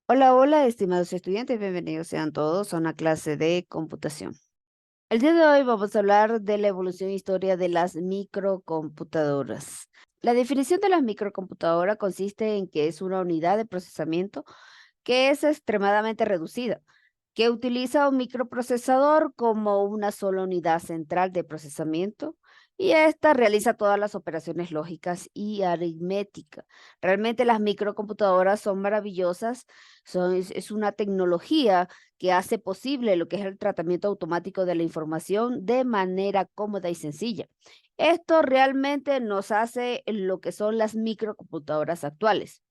Hola, hola, estimados estudiantes, bienvenidos sean todos a una clase de computación. El día de hoy vamos a hablar de la evolución e historia de las microcomputadoras. La definición de la microcomputadora consiste en que es una unidad de procesamiento que es extremadamente reducida, que utiliza un microprocesador como una sola unidad central de procesamiento y esta realiza todas las operaciones lógicas y aritmética. Realmente las microcomputadoras son maravillosas, es una tecnología que hace posible lo que es el tratamiento automático de la información de manera cómoda y sencilla. Esto realmente nos hace lo que son las microcomputadoras actuales.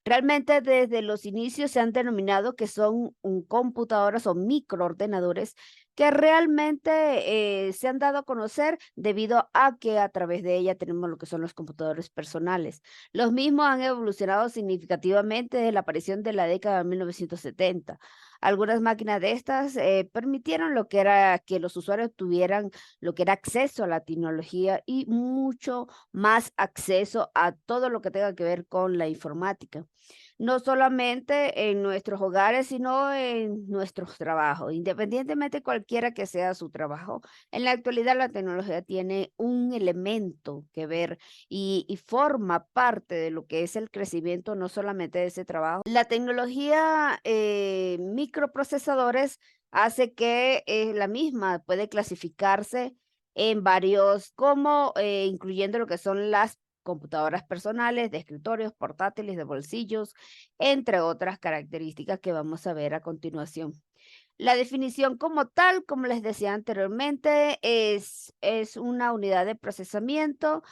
Realmente desde los inicios se han denominado que son computadoras o microordenadores que realmente se han dado a conocer debido a que a través de ella tenemos lo que son los computadores personales. Los mismos han evolucionado significativamente desde la aparición de la década de 1970. Algunas máquinas de estas permitieron lo que era que los usuarios tuvieran lo que era acceso a la tecnología y mucho más acceso a todo lo que tenga que ver con la informática. No solamente en nuestros hogares, sino en nuestros trabajos, independientemente cualquiera que sea su trabajo. En la actualidad la tecnología tiene un elemento que ver y forma parte de lo que es el crecimiento no solamente de ese trabajo. La tecnología microprocesadores hace que la misma puede clasificarse en varios, como incluyendo lo que son las computadoras personales, de escritorios, portátiles, de bolsillos, entre otras características que vamos a ver a continuación. La definición como tal, como les decía anteriormente, es una unidad de procesamiento.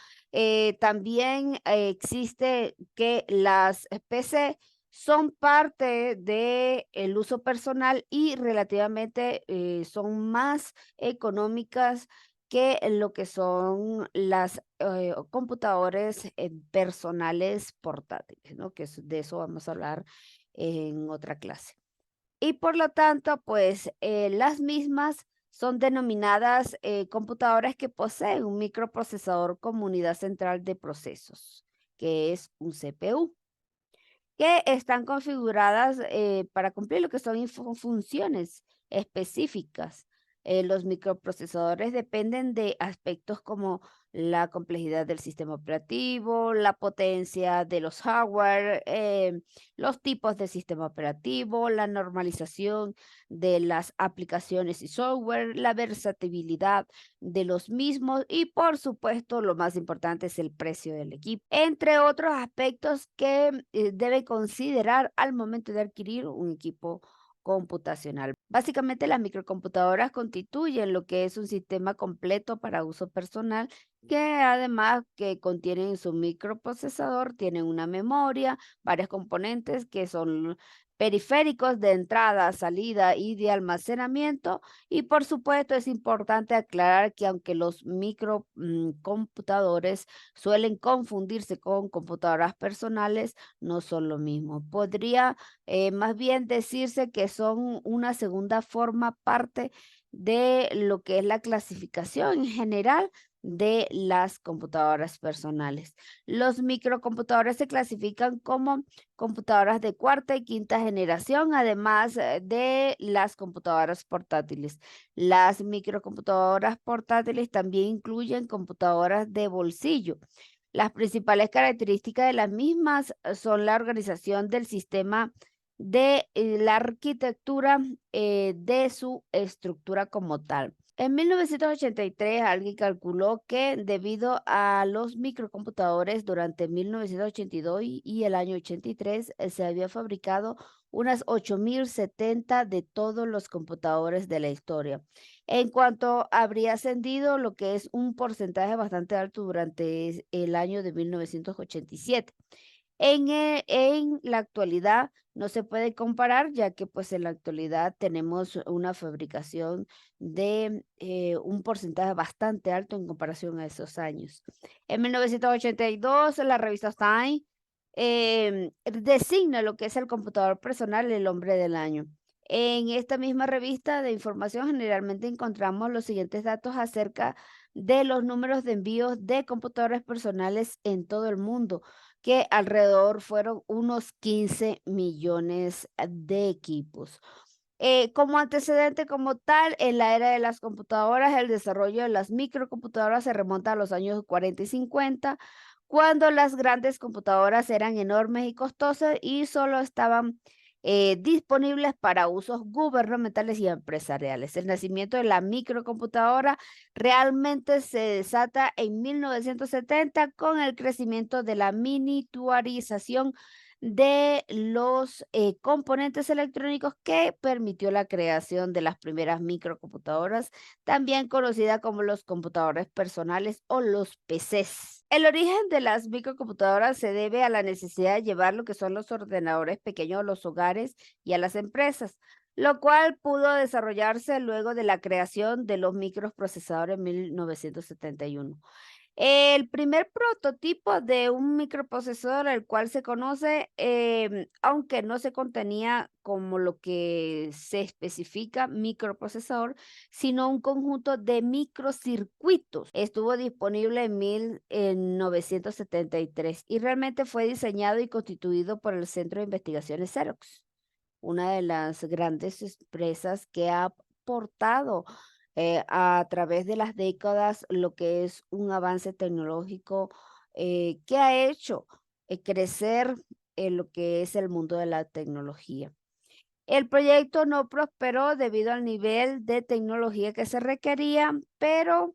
También existe que las PC son parte del uso personal y relativamente son más económicas que lo que son las computadores personales portátiles, ¿no? De eso vamos a hablar en otra clase. Y por lo tanto, pues las mismas son denominadas computadoras que poseen un microprocesador como unidad central de procesos, que es un CPU, que están configuradas para cumplir lo que son funciones específicas. Los microprocesadores dependen de aspectos como la complejidad del sistema operativo, la potencia de los hardware, los tipos de sistema operativo, la normalización de las aplicaciones y software, la versatilidad de los mismos y por supuesto lo más importante es el precio del equipo, entre otros aspectos que debe considerar al momento de adquirir un equipo computacional. Básicamente las microcomputadoras constituyen lo que es un sistema completo para uso personal que además que contienen su microprocesador, tienen una memoria, varios componentes que son periféricos de entrada, salida y de almacenamiento y por supuesto, es importante aclarar que aunque los computadores suelen confundirse con computadoras personales, no son lo mismo. Podría más bien decirse que son una segunda forma parte de lo que es la clasificación en general de las computadoras personales. Los microcomputadores se clasifican como computadoras de cuarta y quinta generación, además de las computadoras portátiles. Las microcomputadoras portátiles también incluyen computadoras de bolsillo. Las principales características de las mismas son la organización del sistema de la arquitectura de su estructura como tal. En 1983, alguien calculó que debido a los microcomputadores durante 1982 y el año 83 se había fabricado unas 8070 de todos los computadores de la historia. En cuanto habría ascendido lo que es un porcentaje bastante alto durante el año de 1987. En la actualidad no se puede comparar, ya que pues en la actualidad tenemos una fabricación de un porcentaje bastante alto en comparación a esos años. En 1982, la revista Time designa lo que es el computador personal el hombre del año. En esta misma revista de información generalmente encontramos los siguientes datos acerca de los números de envíos de computadores personales en todo el mundo, que alrededor fueron unos 15 millones de equipos. Como antecedente como tal, en la era de las computadoras, el desarrollo de las microcomputadoras se remonta a los años 40 y 50, cuando las grandes computadoras eran enormes y costosas y solo estaban disponibles para usos gubernamentales y empresariales. El nacimiento de la microcomputadora realmente se desata en 1970 con el crecimiento de la miniaturización de los componentes electrónicos que permitió la creación de las primeras microcomputadoras, también conocida como los computadores personales o los PCs. El origen de las microcomputadoras se debe a la necesidad de llevar lo que son los ordenadores pequeños a los hogares y a las empresas, lo cual pudo desarrollarse luego de la creación de los microprocesadores en 1971. El primer prototipo de un microprocesador, el cual se conoce, aunque no se contenía como lo que se especifica microprocesador, sino un conjunto de microcircuitos. Estuvo disponible en 1973 y realmente fue diseñado y constituido por el Centro de Investigaciones Xerox, una de las grandes empresas que ha aportado a través de las décadas lo que es un avance tecnológico que ha hecho crecer lo que es el mundo de la tecnología. El proyecto no prosperó debido al nivel de tecnología que se requería, pero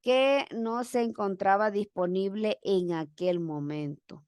que no se encontraba disponible en aquel momento.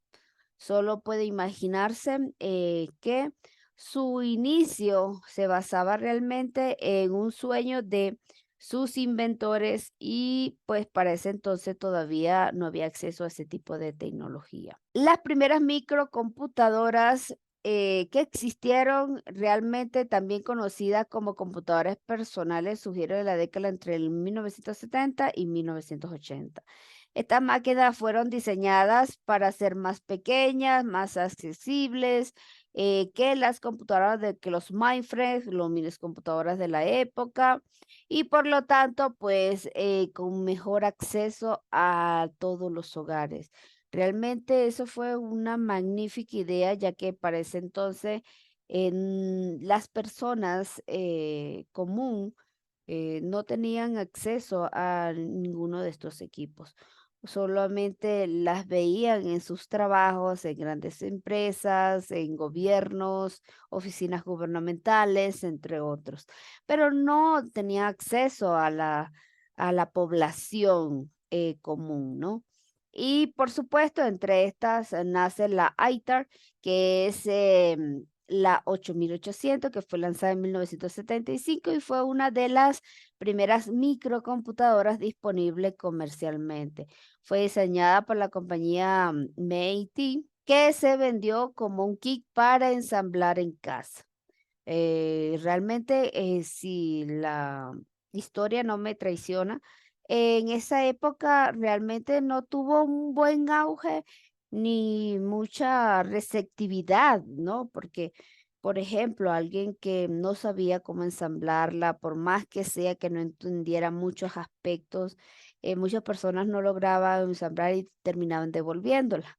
Solo puede imaginarse que su inicio se basaba realmente en un sueño de sus inventores y pues para ese entonces todavía no había acceso a ese tipo de tecnología. Las primeras microcomputadoras que existieron realmente también conocidas como computadoras personales surgieron en la década entre el 1970 y 1980. Estas máquinas fueron diseñadas para ser más pequeñas, más accesibles que las computadoras que los mainframes, los minis computadoras de la época, y por lo tanto, pues con mejor acceso a todos los hogares. Realmente eso fue una magnífica idea, ya que para ese entonces las personas común no tenían acceso a ninguno de estos equipos. Solamente las veían en sus trabajos, en grandes empresas, en gobiernos, oficinas gubernamentales, entre otros, pero no tenía acceso a la población común, ¿no? Y por supuesto, entre estas nace la ITAR, que es la 8800, que fue lanzada en 1975 y fue una de las primeras microcomputadoras disponibles comercialmente. Fue diseñada por la compañía MIT, que se vendió como un kit para ensamblar en casa. Realmente, si la historia no me traiciona, en esa época realmente no tuvo un buen auge ni mucha receptividad, ¿no? Porque, por ejemplo, alguien que no sabía cómo ensamblarla, por más que sea que no entendiera muchos aspectos, muchas personas no lograban ensamblar y terminaban devolviéndola.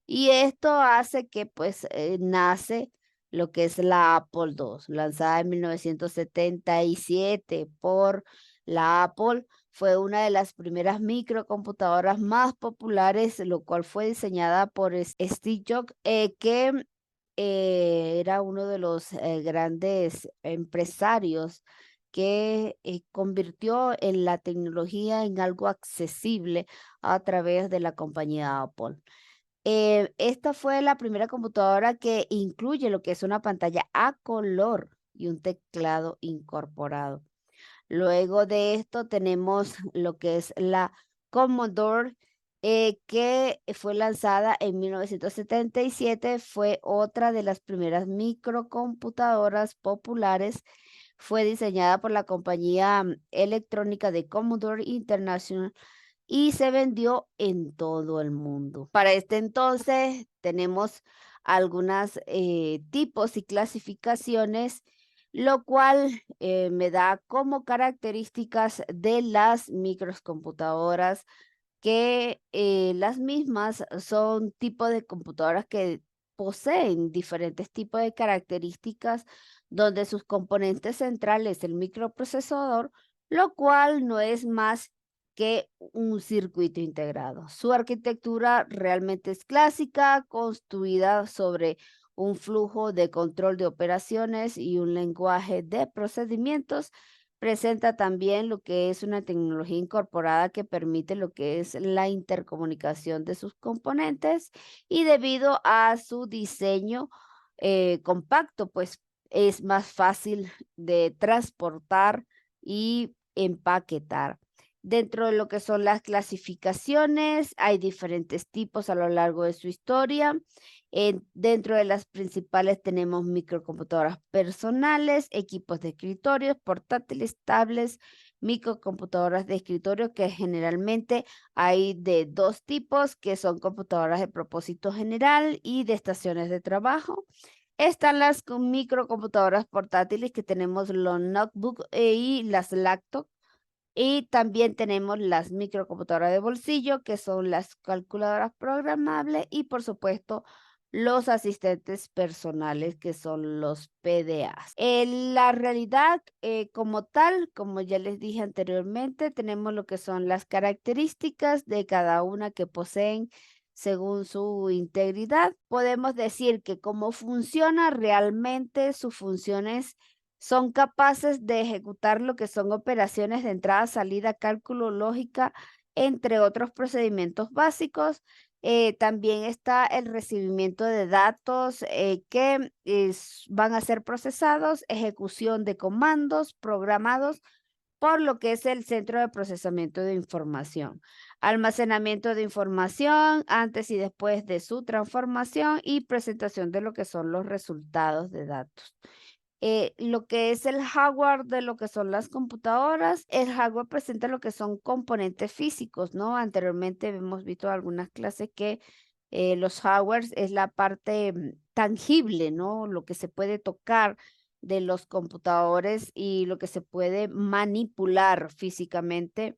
Y esto hace que pues nace lo que es la Apple II, lanzada en 1977 por la Apple. Fue una de las primeras microcomputadoras más populares, lo cual fue diseñada por Steve Jobs, que era uno de los grandes empresarios que convirtió en la tecnología en algo accesible a través de la compañía Apple. Esta fue la primera computadora que incluye lo que es una pantalla a color y un teclado incorporado. Luego de esto tenemos lo que es la Commodore, que fue lanzada en 1977. Fue otra de las primeras microcomputadoras populares. Fue diseñada por la compañía electrónica de Commodore International y se vendió en todo el mundo. Para este entonces tenemos algunos tipos y clasificaciones lo cual me da como características de las microcomputadoras que las mismas son tipo de computadoras que poseen diferentes tipos de características donde sus componentes centrales el microprocesador, lo cual no es más que un circuito integrado. Su arquitectura realmente es clásica, construida sobre un flujo de control de operaciones y un lenguaje de procedimientos. Presenta también lo que es una tecnología incorporada que permite lo que es la intercomunicación de sus componentes, y debido a su diseño compacto, pues es más fácil de transportar y empaquetar. Dentro de lo que son las clasificaciones, hay diferentes tipos a lo largo de su historia. Dentro de las principales tenemos microcomputadoras personales, equipos de escritorios, portátiles, tablets, microcomputadoras de escritorio, que generalmente hay de dos tipos, que son computadoras de propósito general y de estaciones de trabajo. Están las microcomputadoras portátiles, que tenemos los notebook y las laptops. Y también tenemos las microcomputadoras de bolsillo, que son las calculadoras programables, y por supuesto los asistentes personales, que son los PDAs. En la realidad, como tal, como ya les dije anteriormente, tenemos lo que son las características de cada una que poseen según su integridad. Podemos decir que cómo funciona realmente, sus funciones son capaces de ejecutar lo que son operaciones de entrada, salida, cálculo, lógica, entre otros procedimientos básicos. También está el recibimiento de datos que van a ser procesados, ejecución de comandos programados por lo que es el centro de procesamiento de información, almacenamiento de información antes y después de su transformación, y presentación de lo que son los resultados de datos. Lo que es el hardware de lo que son las computadoras, el hardware presenta lo que son componentes físicos, ¿no? Anteriormente hemos visto algunas clases que los hardwares es la parte tangible, ¿no? Lo que se puede tocar de los computadores y lo que se puede manipular físicamente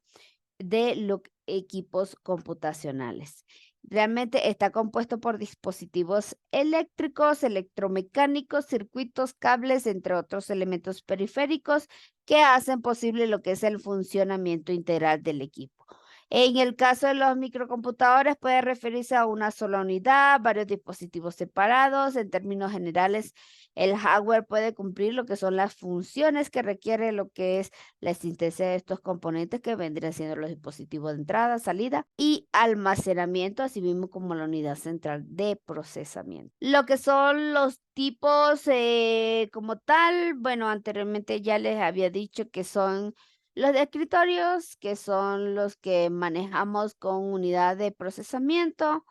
de los equipos computacionales. Realmente está compuesto por dispositivos eléctricos, electromecánicos, circuitos, cables, entre otros elementos periféricos que hacen posible lo que es el funcionamiento integral del equipo. En el caso de los microcomputadores puede referirse a una sola unidad, varios dispositivos separados. En términos generales, el hardware puede cumplir lo que son las funciones que requiere lo que es la existencia de estos componentes, que vendrían siendo los dispositivos de entrada, salida y almacenamiento, así mismo como la unidad central de procesamiento. Lo que son los tipos como tal, bueno, anteriormente ya les había dicho que son los de escritorios, que son los que manejamos con unidad de procesamiento.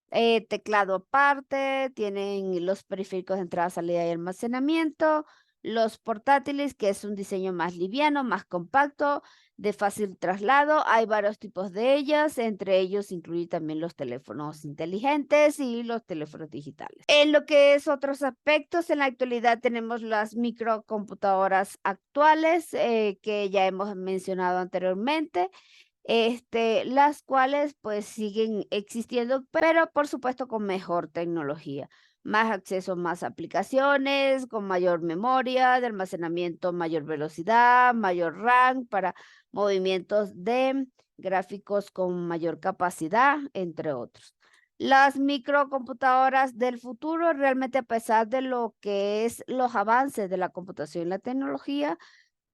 Teclado aparte, tienen los periféricos de entrada, salida y almacenamiento. Los portátiles, que es un diseño más liviano, más compacto, de fácil traslado. Hay varios tipos de ellas, entre ellos incluye también los teléfonos inteligentes y los teléfonos digitales. En lo que es otros aspectos, en la actualidad tenemos las microcomputadoras actuales, que ya hemos mencionado anteriormente, las cuales pues siguen existiendo, pero por supuesto con mejor tecnología, más acceso a más aplicaciones, con mayor memoria de almacenamiento, mayor velocidad, mayor RAM para movimientos de gráficos con mayor capacidad, entre otros. Las microcomputadoras del futuro, realmente, a pesar de lo que es los avances de la computación y la tecnología,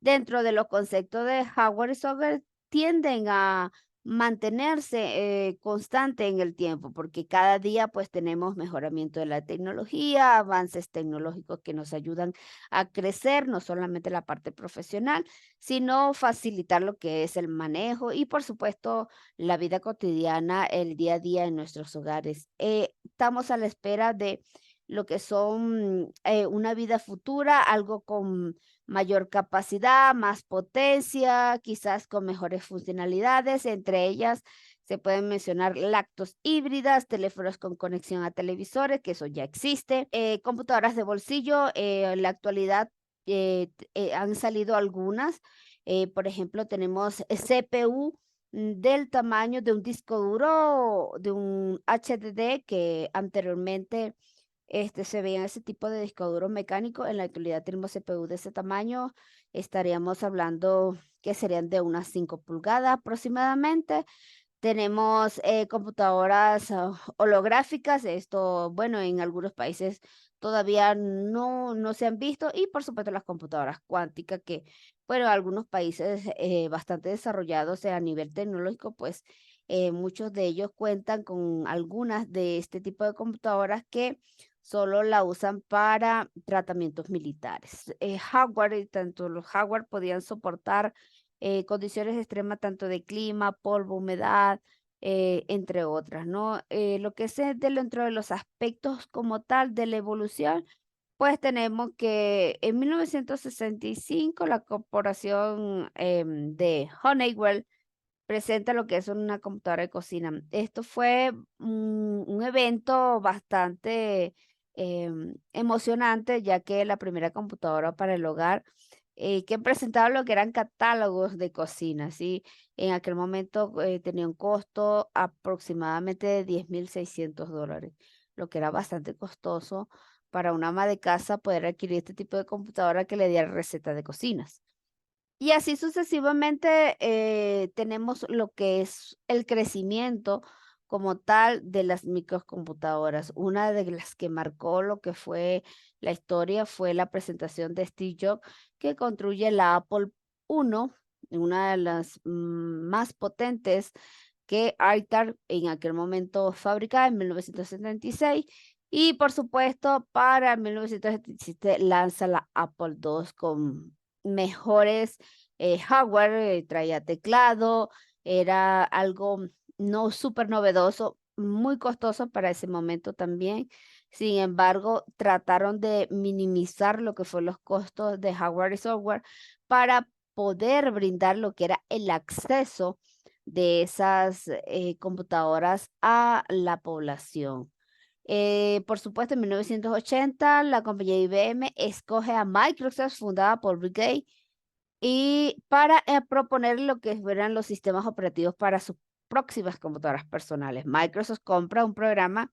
dentro de los conceptos de hardware y software, tienden a mantenerse constante en el tiempo, porque cada día pues tenemos mejoramiento de la tecnología, avances tecnológicos que nos ayudan a crecer, no solamente la parte profesional, sino facilitar lo que es el manejo y por supuesto la vida cotidiana, el día a día en nuestros hogares. Estamos a la espera de lo que son una vida futura, algo con mayor capacidad, más potencia, quizás con mejores funcionalidades. Entre ellas se pueden mencionar lactos híbridas, teléfonos con conexión a televisores, que eso ya existe, computadoras de bolsillo. En la actualidad han salido algunas. Por ejemplo, tenemos CPU del tamaño de un disco duro, de un HDD que anteriormente se veían ese tipo de disco duro mecánico. En la actualidad tenemos CPU de ese tamaño. Estaríamos hablando que serían de unas 5 pulgadas aproximadamente. Tenemos computadoras holográficas. Esto, bueno, en algunos países todavía no se han visto. Y por supuesto las computadoras cuánticas que, bueno, algunos países bastante desarrollados a nivel tecnológico, pues muchos de ellos cuentan con algunas de este tipo de computadoras que solo la usan para tratamientos militares. Hardware, y tanto los hardware podían soportar condiciones extremas tanto de clima, polvo, humedad, entre otras, ¿no? Lo que es dentro de los aspectos como tal de la evolución, pues tenemos que en 1965 la corporación de Honeywell presenta lo que es una computadora de cocina. Esto fue un evento bastante emocionante, ya que la primera computadora para el hogar que presentaba lo que eran catálogos de cocina, ¿sí? En aquel momento tenía un costo aproximadamente de $10,600, lo que era bastante costoso para una ama de casa poder adquirir este tipo de computadora que le diera receta de cocinas. Y así sucesivamente tenemos lo que es el crecimiento como tal de las microcomputadoras. Una de las que marcó lo que fue la historia fue la presentación de Steve Jobs, que construye la Apple I, una de las más potentes que Altar en aquel momento fabricaba en 1976. Y por supuesto, para 1977 lanza la Apple II con mejores hardware, traía teclado, era algo no súper novedoso, muy costoso para ese momento también. Sin embargo, trataron de minimizar lo que fue los costos de hardware y software para poder brindar lo que era el acceso de esas computadoras a la población. Por supuesto, en 1980, la compañía IBM escoge a Microsoft, fundada por Bill Gates, y para proponer lo que eran los sistemas operativos para sus próximas computadoras personales. Microsoft compra un programa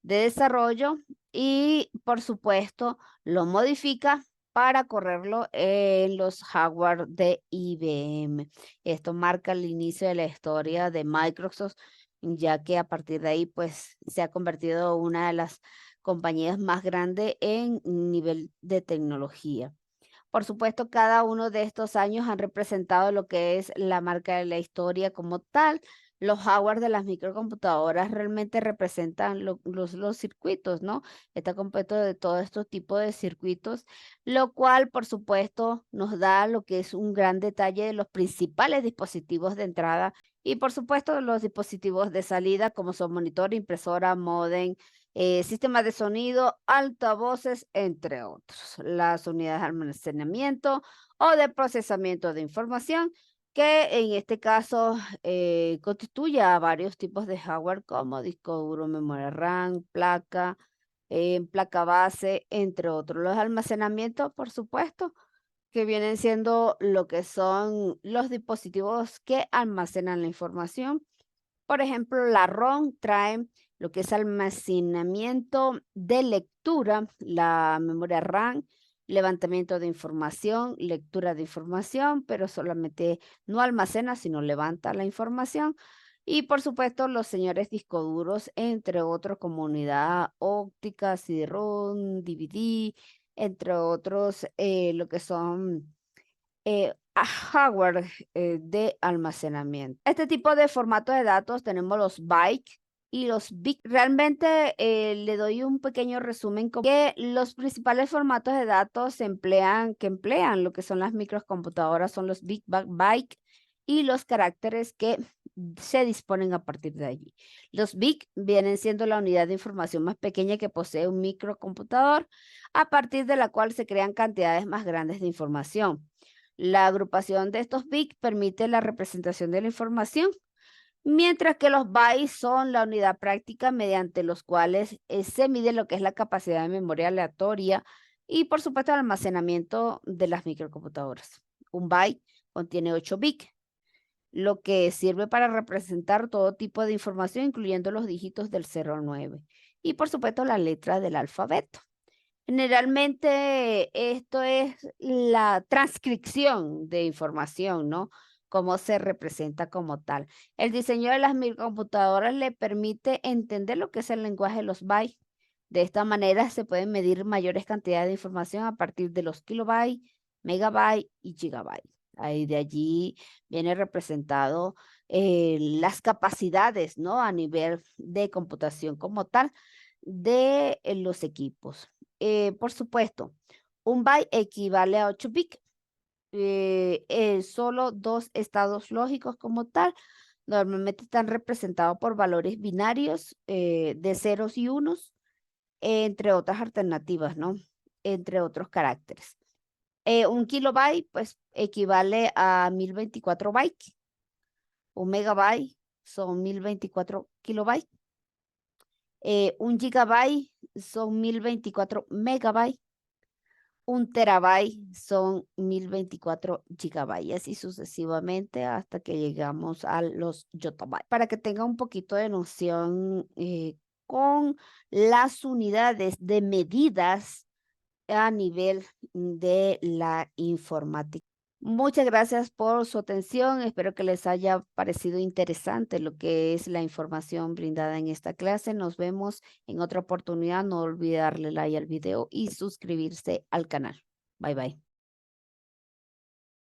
de desarrollo y, por supuesto, lo modifica para correrlo en los hardware de IBM. Esto marca el inicio de la historia de Microsoft, ya que a partir de ahí, pues, se ha convertido en una de las compañías más grandes en nivel de tecnología. Por supuesto, cada uno de estos años han representado lo que es la marca de la historia como tal. Los hardware de las microcomputadoras realmente representan los circuitos, ¿no? Está compuesto de todos estos tipos de circuitos, lo cual, por supuesto, nos da lo que es un gran detalle de los principales dispositivos de entrada y, por supuesto, los dispositivos de salida, como son monitor, impresora, módem, sistemas de sonido, altavoces, entre otros. Las unidades de almacenamiento o de procesamiento de información, que en este caso constituye a varios tipos de hardware como disco duro, memoria RAM, placa base, entre otros. Los almacenamientos, por supuesto, que vienen siendo lo que son los dispositivos que almacenan la información. Por ejemplo, la ROM trae lo que es almacenamiento de lectura, la memoria RAM, levantamiento de información, lectura de información, pero solamente no almacena, sino levanta la información. Y por supuesto, los señores discos duros, entre otros, como unidad óptica, CD-ROM, DVD, entre otros, lo que son a hardware de almacenamiento. Este tipo de formato de datos tenemos los bytes y los bits. Realmente le doy un pequeño resumen como que los principales formatos de datos que emplean lo que son las microcomputadoras son los bytes y los caracteres que se disponen a partir de allí. Los bits vienen siendo la unidad de información más pequeña que posee un microcomputador, a partir de la cual se crean cantidades más grandes de información. La agrupación de estos bits permite la representación de la información, mientras que los bytes son la unidad práctica mediante los cuales se mide lo que es la capacidad de memoria aleatoria Y por supuesto el almacenamiento de las microcomputadoras. Un byte contiene 8 bits, lo que sirve para representar todo tipo de información, incluyendo los dígitos del 0 al 9. Y por supuesto la letra del alfabeto. Generalmente esto es la transcripción de información, ¿no? Cómo se representa como tal. El diseño de las microcomputadoras le permite entender lo que es el lenguaje de los bytes. De esta manera se pueden medir mayores cantidades de información a partir de los kilobytes, megabytes y gigabytes. Ahí de allí viene representado las capacidades, ¿no? A nivel de computación como tal de los equipos. Por supuesto, un byte equivale a 8 bits. Solo dos estados lógicos como tal. Normalmente están representados por valores binarios de ceros y unos, entre otras alternativas, ¿no? Entre otros caracteres. Un kilobyte, pues, equivale a 1024 bytes. Un megabyte son 1024 kilobytes. Un gigabyte son 1024 megabytes. Un terabyte son 1024 gigabytes, y así sucesivamente hasta que llegamos a los yottabytes. Para que tenga un poquito de noción con las unidades de medidas a nivel de la informática. Muchas gracias por su atención. Espero que les haya parecido interesante lo que es la información brindada en esta clase. Nos vemos en otra oportunidad. No olvide darle like al video y suscribirse al canal. Bye bye.